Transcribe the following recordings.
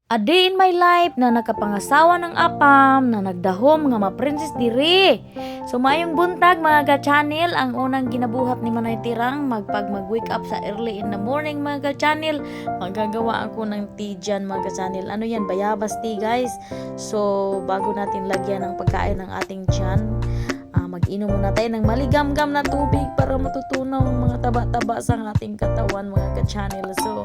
A day in my life na nakapangasawa ng apam na nagdahom nga ma-princess diri. So mayong buntag mga ka-channel, ang unang ginabuhat ni Manay Tirang mag-wake up sa early in the morning mga ka-channel. Magagawa ako ng tea dyan mga ka-channel. Ano yan? Bayabas tea guys. So bago natin lagyan ng pagkain ng ating tiyan, mag-inom muna tayo ng maligamgam na tubig para matutunaw ang mga taba-taba sa ating katawan mga ka-channel. So,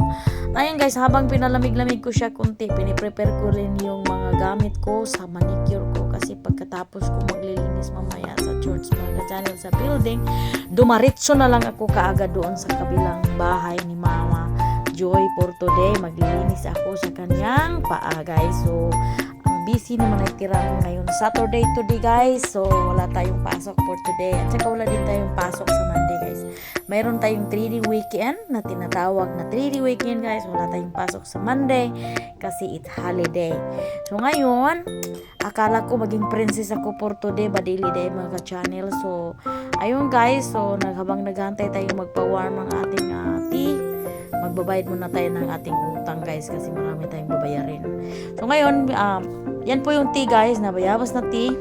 ayun guys, habang pinalamig-lamig ko siya kunti, piniprepare ko rin yung mga gamit ko sa manicure ko kasi pagkatapos ko maglilinis mamaya sa church mga ka-channel sa building, dumaritso na lang ako kaagad doon sa kabilang bahay ni Mama Joy for today. Maglilinis ako sa kanyang paa guys. So, busy naman ay tirang ngayon Saturday today guys, so wala tayong pasok for today at saka wala din tayong pasok sa Monday guys. Mayroon tayong 3-day weekend na tinatawag na 3-day weekend guys. Wala tayong pasok sa Monday kasi it's holiday. So ngayon akala ko maging princess ako for today ba daily day mga ka-channel. So ayun guys, so habang naghantay tayong magpa-warm ang ating tea, magbabayad muna tayo ng ating utang guys kasi marami tayong babayarin. So ngayon yan po yung tea guys, na bayabas na tea.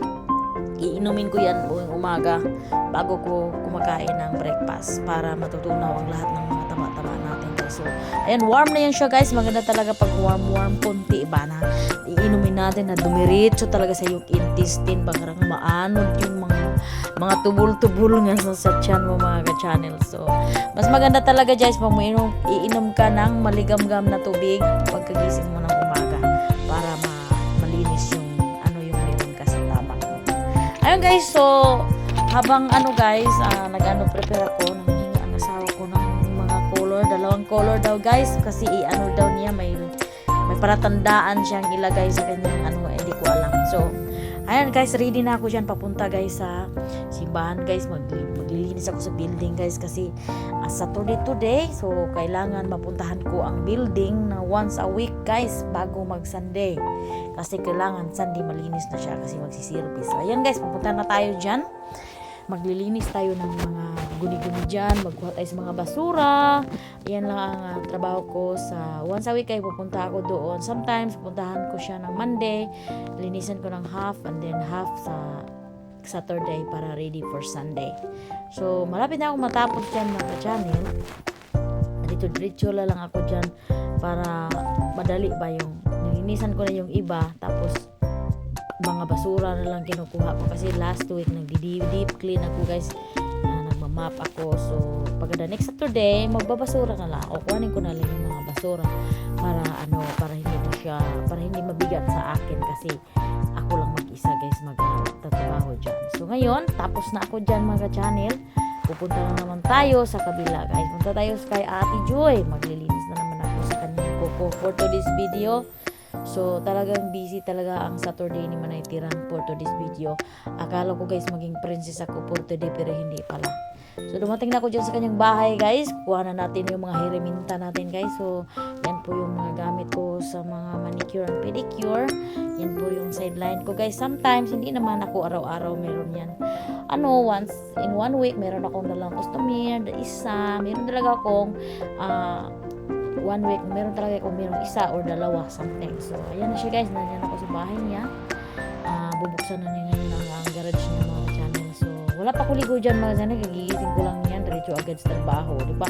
Iinumin ko yan buong umaga bago ko kumakain ng breakfast para matutunaw ang lahat ng mga tama-tama natin guys. So, ayan, warm na yan siya guys. Maganda talaga pag warm konti ba na iinumin natin na dumiretso talaga sa yung intestine. Baka maanod yung mga tubul-tubul nga sa tiyan mo mga ka-channel. So, mas maganda talaga guys pag iinom ka ng maligamgam na tubig pagkagising mo ng umaga para malinis yung meron ka sa tabak mo. Ayun guys, so habang guys, prepare ako, nanghingi ang asawa ko ng mga color, 2 color daw guys, kasi daw niya, may palatandaan siyang ilagay sa kanyang hindi ko alam. So, ayan guys, ready na ako dyan, papunta guys sa simbahan guys, maglilinis ako sa building guys, kasi Saturday today, so kailangan mapuntahan ko ang building na once a week guys, bago mag Sunday, kasi kailangan Sunday malinis na siya kasi magsiservice. So ayan guys, pupunta na tayo dyan, maglilinis tayo ng mga guni-guni dyan, magkuha tayo sa mga basura. Yan lang ang trabaho ko sa once a week ay pupunta ako doon. Sometimes pupuntahan ko siya ng Monday, linisan ko ng half and then half sa Saturday para ready for Sunday. So malapit na ako matapos dyan mga channel. Dito lang ako dyan para madali ba yung nilinisan ko na yung iba, tapos mga basura na lang kinukuha ko kasi last week nagdi-deep clean ako guys, nagmamap ako. So pagka next Saturday magbabasura na lang ako, kuhanin ko na lang yung mga basura para para hindi mabigat sa akin kasi ako lang mag-isa guys magtatrabaho dyan. So ngayon tapos na ako dyan mga channel, pupunta na naman tayo sa kabila guys. Punta tayo kay Ate Joy, maglilinis na naman ako sa kanyang kuko for today's video. So talagang busy talaga ang Saturday ni Manay Tirang for today's video. Akala ko guys maging princess ako for today pero hindi pala. So dumating na ako dyan sa kanyang bahay guys. Kuha na natin yung mga hiriminta natin guys. So yan po yung mga gamit ko sa mga manicure and pedicure. Yan po yung sideline ko guys. Sometimes hindi naman ako araw-araw meron yan. Once in 1 week meron akong dalang customer, isa. Meron talaga akong 1 week meron talaga akong merong isa or dalawa something. So ayan na siya guys, nandiyan ako sa bahay niya. Bubuksan na niya ngayon ang garage niya mga channel. So wala pa ko ligo dyan mga channel, kagigising ko lang yan, diretso agad sa trabaho, diba?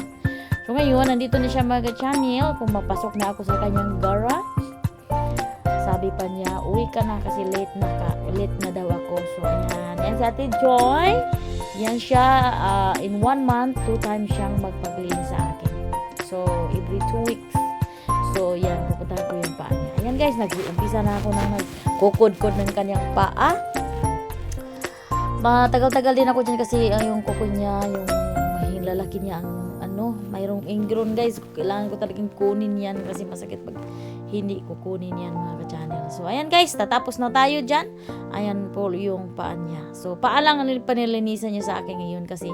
So ngayon nandito na siya mga channel, pumapasok na ako sa kanyang garage. Sabi pa niya, uwi ka na kasi late na daw ako. So ayan, yan si Ate Joy. Yan siya, in 1 month 2 times siyang magpaglinis sa akin. So every 2 weeks. So yan, pupuntahan ko yung paa niya. Ayan guys, nag-umpisa na ako nang nagkukod-kod ng kanyang paa. Matagal-tagal din ako dyan kasi yung kuko niya, yung lalaki niya ang mayroong ingrown guys. Kailangan ko talagang kunin yan kasi masakit pag hindi ko kunin yan mga ka-channel. So ayan guys, tatapos na tayo dyan. Ayan po yung paa niya. So paa lang ang panilinisan niya sa akin ngayon kasi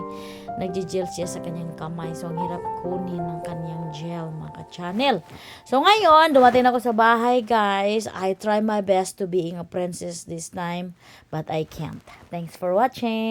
nagje-gel siya sa kanyang kamay. So ang hirap kunin ng kanyang gel mga ka-channel. So ngayon, dumating ako sa bahay guys. I try my best to being a princess this time but I can't. Thanks for watching.